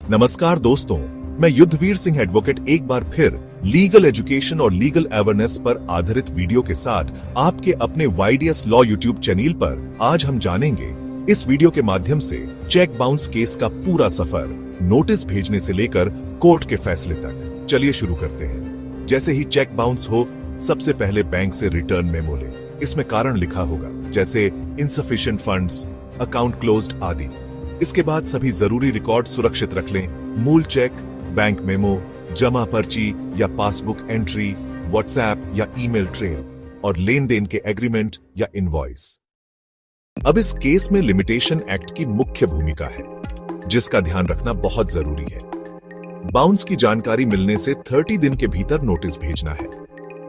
नमस्कार दोस्तों, मैं युद्धवीर सिंह एडवोकेट एक बार फिर लीगल एजुकेशन और लीगल अवेयरनेस पर आधारित वीडियो के साथ आपके अपने YDS लॉ यूट्यूब चैनल पर आज हम जानेंगे इस वीडियो के माध्यम से चेक बाउंस केस का पूरा सफर, नोटिस भेजने से लेकर कोर्ट के फैसले तक। चलिए शुरू करते हैं। जैसे ही चेक बाउंस हो, सबसे पहले बैंक से रिटर्न मेमो ले। इसमें कारण लिखा होगा, जैसे इनसफिशिएंट फंड्स, अकाउंट क्लोज्ड आदि। इसके बाद सभी जरूरी रिकॉर्ड सुरक्षित रख लें। मूल चेक, बैंक मेमो, जमा पर्ची या पासबुक एंट्री, व्हाट्सएप या ईमेल ट्रेल और लेन देन के एग्रीमेंट या इनवॉइस। अब इस केस में लिमिटेशन एक्ट की मुख्य भूमिका है, जिसका ध्यान रखना बहुत जरूरी है। बाउंस की जानकारी मिलने से 30 दिन के भीतर नोटिस भेजना है।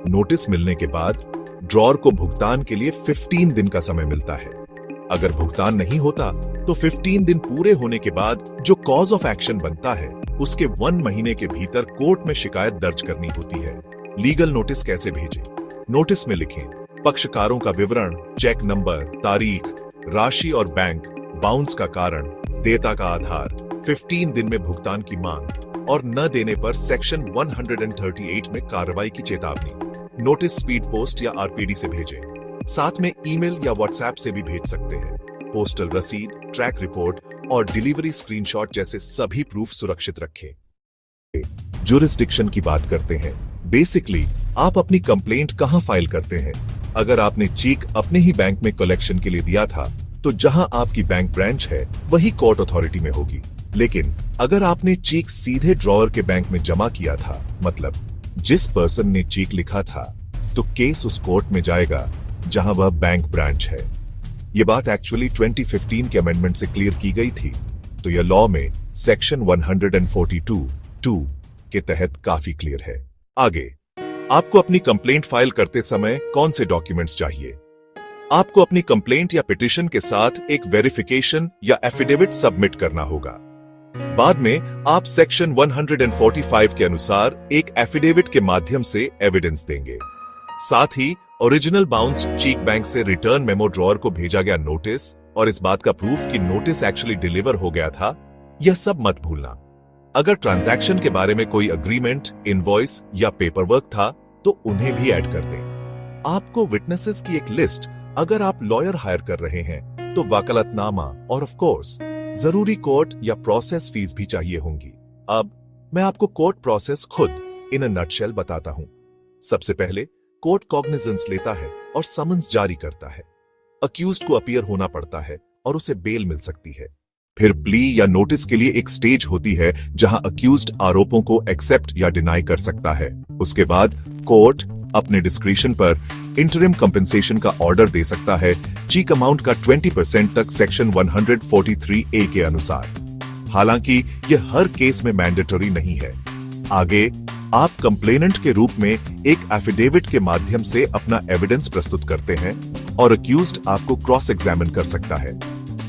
नोटिस मिलने के बाद ड्रॉअर को भुगतान के लिए 15 दिन का समय मिलता है। अगर भुगतान नहीं होता तो 15 दिन पूरे होने के बाद जो कॉज ऑफ एक्शन बनता है, उसके 1 महीने के भीतर कोर्ट में शिकायत दर्ज करनी होती है। लीगल नोटिस कैसे भेजें? नोटिस में लिखें पक्षकारों का विवरण, चेक नंबर, तारीख, राशि और बैंक, बाउंस का कारण, देयता का आधार, 15 दिन में भुगतान की मांग और न देने पर सेक्शन 138 में कार्रवाई की चेतावनी। नोटिस स्पीड पोस्ट या RPD से भेजें। साथ में ईमेल या व्हाट्सएप से भी भेज सकते हैं। पोस्टल रसीद, ट्रैक रिपोर्ट और डिलीवरी स्क्रीनशॉट जैसे सभी प्रूफ सुरक्षित रखें। जुरिस्डिक्शन की बात करते हैं। बेसिकली आप अपनी कंप्लेंट कहां फाइल करते हैं? अगर आपने चेक अपने ही बैंक में कलेक्शन के लिए दिया था, तो जहां आपकी बैंक ब्रांच है वही कोर्ट अथॉरिटी में होगी। लेकिन अगर आपने चेक सीधे ड्रॉअर के बैंक में जमा किया था, मतलब जिस पर्सन ने चेक लिखा था, तो केस उस कोर्ट में जाएगा जहां वह बैंक ब्रांच है। यह बात एक्चुअली 2015 के अमेंडमेंट से क्लियर की गई थी, तो यह लॉ में सेक्शन 142(2) के तहत काफी क्लियर है। आगे, आपको अपनी कंप्लेंट फाइल करते समय कौन से डॉक्यूमेंट्स चाहिए? आपको अपनी कंप्लेंट या पिटिशन के साथ एक वेरिफिकेशन या एफिडेविट सबमिट करना होगा। बाद में आप सेक्शन 145 के अनुसार एक एफिडेविट के माध्यम से एविडेंस देंगे। साथ ही ओरिजिनल बाउंस चेक बैंक से रिटर्न मेमो ड्रॉअर को भेजा गया नोटिस और इस बात का प्रूफ कि नोटिस एक्चुअली डिलीवर हो गया था, यह सब मत भूलना। अगर ट्रांजैक्शन के बारे में कोई अग्रीमेंट, इनवॉइस या पेपर वर्क था, तो उन्हें भी ऐड कर दें। आपको विटनेसेस की एक लिस्ट, अगर आप लॉयर हायर कर रहे हैं, तो वकालतनामा और ऑफ कोर्स जरूरी कोर्ट या प्रोसेस फीस भी चाहिए होंगी। अब मैं आपको कोर्ट प्रोसेस खुद इन अ नटशेल बताता हूं। सबसे पहले कोर्ट कॉग्निजेंस लेता है और समन्स जारी करता है। अक्यूज्ड को अपीयर होना पड़ता है और उसे बेल मिल सकती है। फिर प्ली या नोटिस के लिए एक स्टेज होती है जहां अक्यूज्ड आरोपों को एक्सेप्ट या डिनाई कर सकता है। उसके बाद कोर्ट अपने डिस्क्रिशन पर इंटरिम कंपेंसेशन का ऑर्डर दे सकता है, चेक अमाउंट का 20% तक सेक्शन 143A के अनुसार। हालांकि यह हर केस में मैंडेटरी नहीं है। आगे आप कंप्लेनेंट के रूप में एक एफिडेविट के माध्यम से अपना एविडेंस प्रस्तुत करते हैं और अक्यूज्ड आपको क्रॉस एग्जामिन कर सकता है।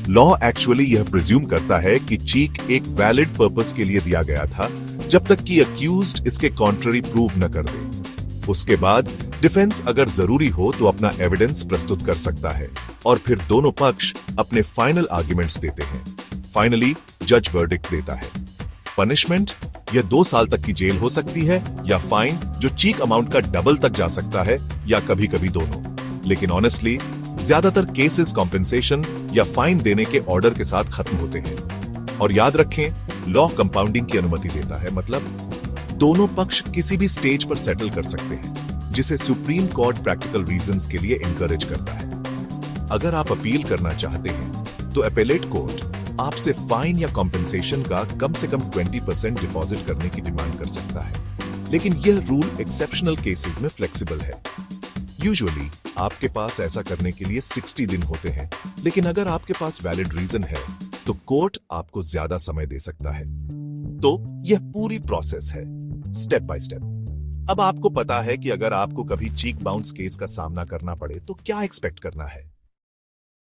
लॉ एक्चुअली यह प्रिज्यूम करता है कि चेक एक वैलिड पर्पस के लिए दिया गया था, जब तक कि अक्यूज्ड इसके कॉन्ट्ररी प्रूव न कर दे। उसके बाद डिफेंस अगर जरूरी हो तो अपना एविडेंस प्रस्तुत कर सकता है और फिर दोनों पक्ष अपने फाइनल आर्ग्यूमेंट्स देते हैं। फाइनली जज वर्डिक्ट देता है। पनिशमेंट, यह 2 साल तक की जेल हो सकती है या फाइन जो चेक अमाउंट का डबल तक जा सकता है, या कभी कभी दोनों। लेकिन ऑनेस्टली ज्यादातर केसेस कॉम्पेंसेशन या फाइन देने के ऑर्डर के साथ खत्म होते हैं। और याद रखें, लॉ कंपाउंडिंग की अनुमति देता है, मतलब दोनों पक्ष किसी भी स्टेज पर सेटल कर सकते हैं, जिसे सुप्रीम कोर्ट प्रैक्टिकल रीजंस के लिए इंकरेज करता है। अगर आप अपील करना चाहते हैं तो एपेलेट कोर्ट आपसे फाइन या कॉम्पेंसेशन का कम से कम 20% डिपॉजिट करने की डिमांड कर सकता है। लेकिन यह रूल एक्सेप्शनल केसेस में फ्लेक्सिबल है। यूजुअली आपके पास ऐसा करने के लिए 60 दिन होते हैं, लेकिन अगर आपके पास वैलिड रीजन है तो कोर्ट आपको ज्यादा समय दे सकता है। तो यह पूरी प्रोसेस है, स्टेप बाय स्टेप। अब आपको पता है कि अगर आपको कभी चेक बाउंस केस का सामना करना पड़े तो क्या एक्सपेक्ट करना है।